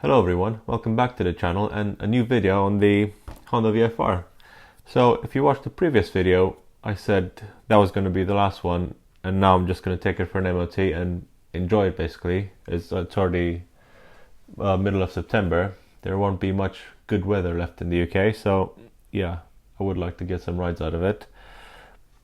Hello everyone, welcome back to the channel and a new video on the Honda VFR. So if you watched the previous video, I said that was going to be the last one, and now I'm just going to take it for an MOT and enjoy it basically. It's already middle of September. There won't be much good weather left in the UK, so yeah, I would like to get some rides out of it.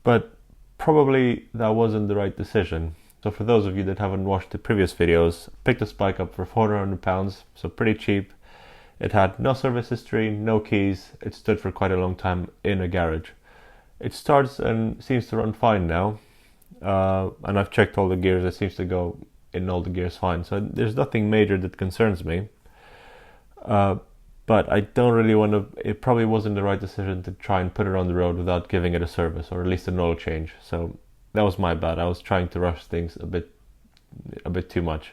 But probably that wasn't the right decision. So for those of you that haven't watched the previous videos, I picked this bike up for £400, so pretty cheap. It had no service history, no keys. It stood for quite a long time in a garage. It starts and seems to run fine now. And I've checked all the gears. It seems to go in all the gears fine. So there's nothing major that concerns me. But I don't really want to, it probably wasn't the right decision to try and put it on the road without giving it a service, or at least an oil change. So that was my bad. I was trying to rush things a bit too much.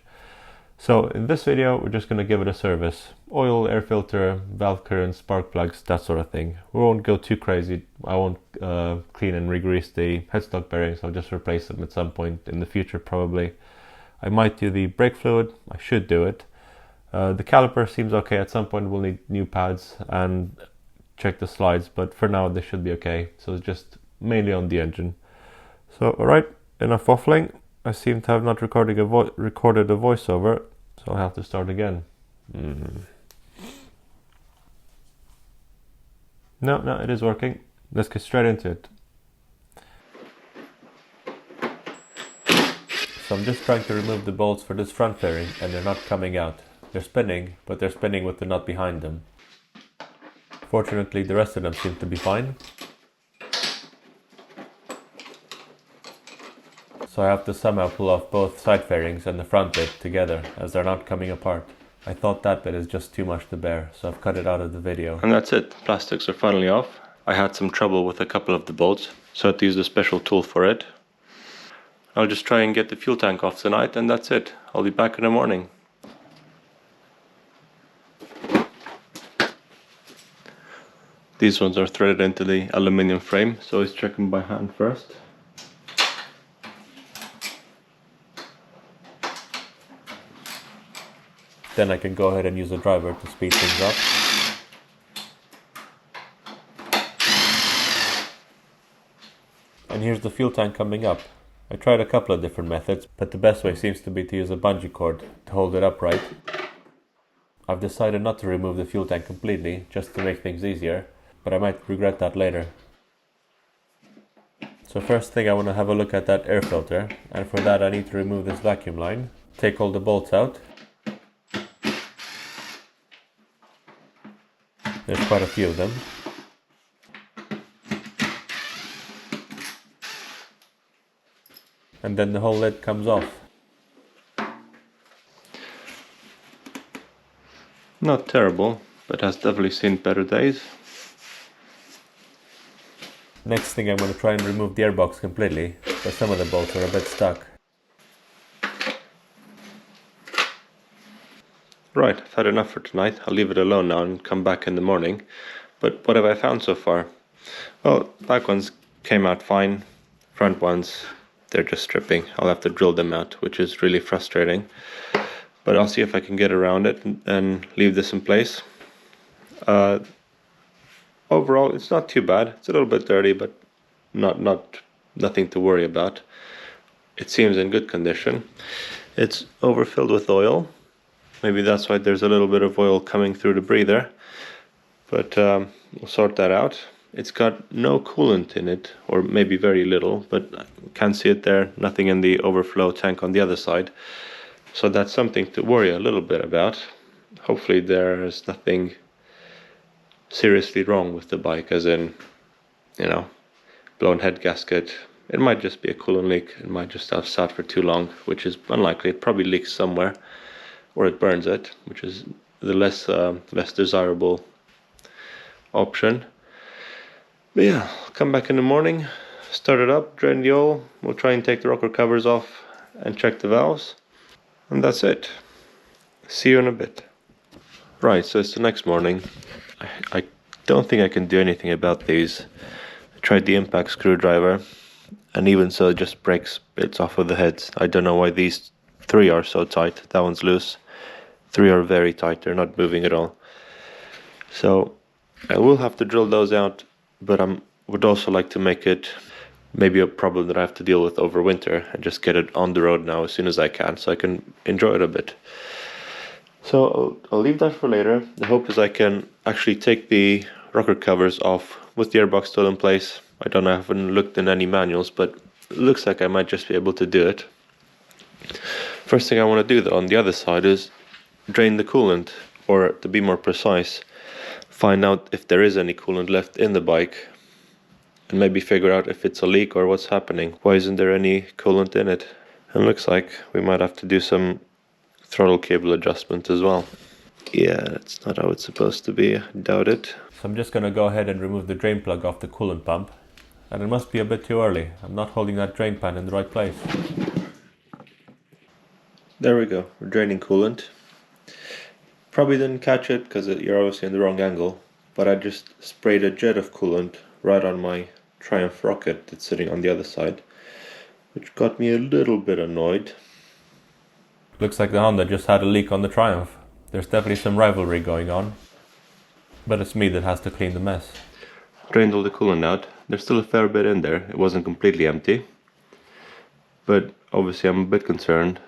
So in this video, we're just going to give it a service. Oil, air filter, valve currents, spark plugs, that sort of thing. We won't go too crazy. I won't clean and re-grease the headstock bearings. I'll just replace them at some point in the future probably. I might do the brake fluid. I should do it. The caliper seems okay. At some point we'll need new pads and check the slides, but for now they should be okay. So it's just mainly on the engine. So alright, enough waffling. I seem to have not recorded a voiceover, so I'll have to start again. No, it is working. Let's get straight into it. So I'm just trying to remove the bolts for this front fairing, and they're not coming out. They're spinning, but they're spinning with the nut behind them. Fortunately, the rest of them seem to be fine. So I have to somehow pull off both side fairings and the front bit together, as they're not coming apart. I thought that bit is just too much to bear, so I've cut it out of the video. And that's it, the plastics are finally off. I had some trouble with a couple of the bolts, so I had to use a special tool for it. I'll just try and get the fuel tank off tonight, and that's it. I'll be back in the morning. These ones are threaded into the aluminium frame, so I check them by hand first. Then I can go ahead and use a driver to speed things up. And here's the fuel tank coming up. I tried a couple of different methods, but the best way seems to be to use a bungee cord to hold it upright. I've decided not to remove the fuel tank completely, just to make things easier, but I might regret that later. So first thing, I want to have a look at that air filter, and for that I need to remove this vacuum line, take all the bolts out. There's quite a few of them. And then the whole lid comes off. Not terrible, but has definitely seen better days. Next thing, I'm going to try and remove the airbox completely, but some of the bolts are a bit stuck. Right, I've had enough for tonight. I'll leave it alone now and come back in the morning. But what have I found so far? Well, back ones came out fine. Front ones, they're just stripping. I'll have to drill them out, which is really frustrating. But I'll see if I can get around it and leave this in place. Overall, it's not too bad. It's a little bit dirty, but nothing to worry about. It seems in good condition. It's overfilled with oil. Maybe that's why there's a little bit of oil coming through the breather, but we'll sort that out. It's got no coolant in it, or maybe very little, but I can't see it there. Nothing in the overflow tank on the other side. So that's something to worry a little bit about. Hopefully there's nothing seriously wrong with the bike, as in, blown head gasket. It might just be a coolant leak. It might just have sat for too long, which is unlikely. It probably leaks somewhere, or it burns it, which is the less desirable option. But yeah, I'll come back in the morning, start it up, drain the oil. We'll try and take the rocker covers off and check the valves, and that's it. See you in a bit. Right, so it's the next morning. I don't think I can do anything about these. I tried the impact screwdriver, and even so it just breaks bits off of the heads. I don't know why these three are so tight. That one's loose. 3 are very tight, they're not moving at all. So I will have to drill those out, but I would also like to make it maybe a problem that I have to deal with over winter and just get it on the road now as soon as I can so I can enjoy it a bit. So I'll leave that for later. The hope is I can actually take the rocker covers off with the airbox still in place. I haven't looked in any manuals, but it looks like I might just be able to do it. First thing I want to do though on the other side is drain the coolant, or to be more precise, find out if there is any coolant left in the bike and maybe figure out if it's a leak or what's happening. Why isn't there any coolant in it? And it looks like we might have to do some throttle cable adjustment as well. Yeah, that's not how it's supposed to be, I doubt it. So I'm just going to go ahead and remove the drain plug off the coolant pump. And it must be a bit too early. I'm not holding that drain pan in the right place. There we go, we're draining coolant. Probably didn't catch it because you're obviously in the wrong angle, but I just sprayed a jet of coolant right on my Triumph rocket that's sitting on the other side, which got me a little bit annoyed. Looks like the Honda just had a leak on the Triumph. There's definitely some rivalry going on, but it's me that has to clean the mess. Drained all the coolant out. There's still a fair bit in there. It wasn't completely empty, but obviously I'm a bit concerned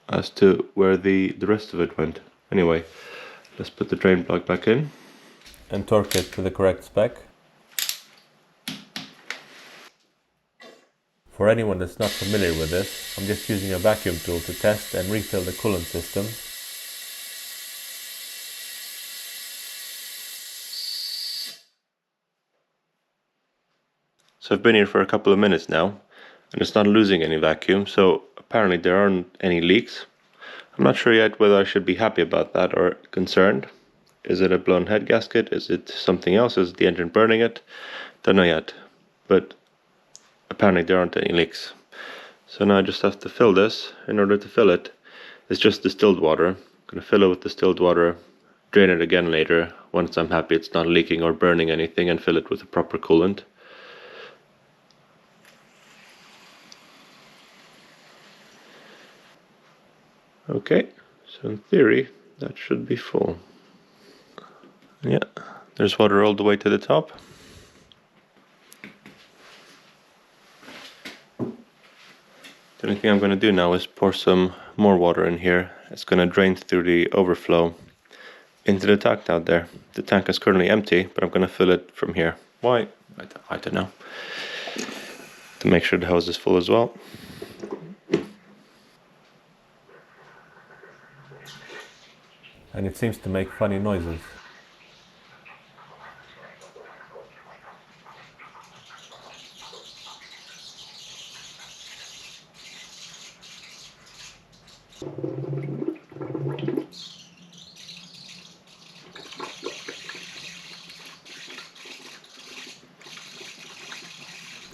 as to where the rest of it went. Anyway, let's put the drain plug back in and torque it to the correct spec. For anyone that's not familiar with this, I'm just using a vacuum tool to test and refill the coolant system. So I've been here for a couple of minutes now and it's not losing any vacuum, so apparently there aren't any leaks. I'm not sure yet whether I should be happy about that or concerned. Is it a blown head gasket? Is it something else? Is the engine burning it? Don't know yet, but apparently there aren't any leaks. So now I just have to fill this. In order to fill it, it's just distilled water. I'm going to fill it with distilled water, drain it again later once I'm happy it's not leaking or burning anything, and fill it with the proper coolant. Okay, so in theory that should be full. Yeah, there's water all the way to the top. The only thing I'm going to do now is pour some more water in here. It's going to drain through the overflow into the tank down there. The tank is currently empty, but I'm going to fill it from here. Why? I don't know. To make sure the hose is full as well. And it seems to make funny noises.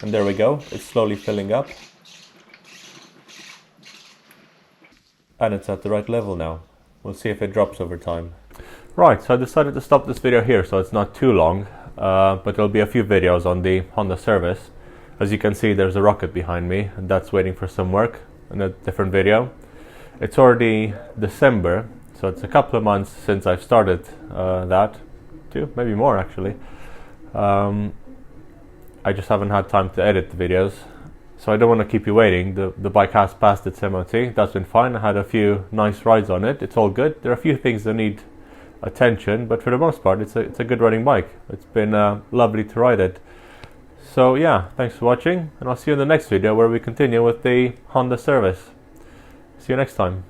And there we go, it's slowly filling up. And it's at the right level now. We'll see if it drops over time. Right, so I decided to stop this video here so it's not too long, but there'll be a few videos on the Honda service. As you can see, there's a rocket behind me, and that's waiting for some work in a different video. It's already December, so it's a couple of months since I've started that, too, maybe more actually. I just haven't had time to edit the videos, so I don't want to keep you waiting. The bike has passed its MOT, that's been fine. I had a few nice rides on it, it's all good. There are a few things that need attention, but for the most part it's a good running bike. It's been lovely to ride it. So yeah, thanks for watching, and I'll see you in the next video where we continue with the Honda service. See you next time.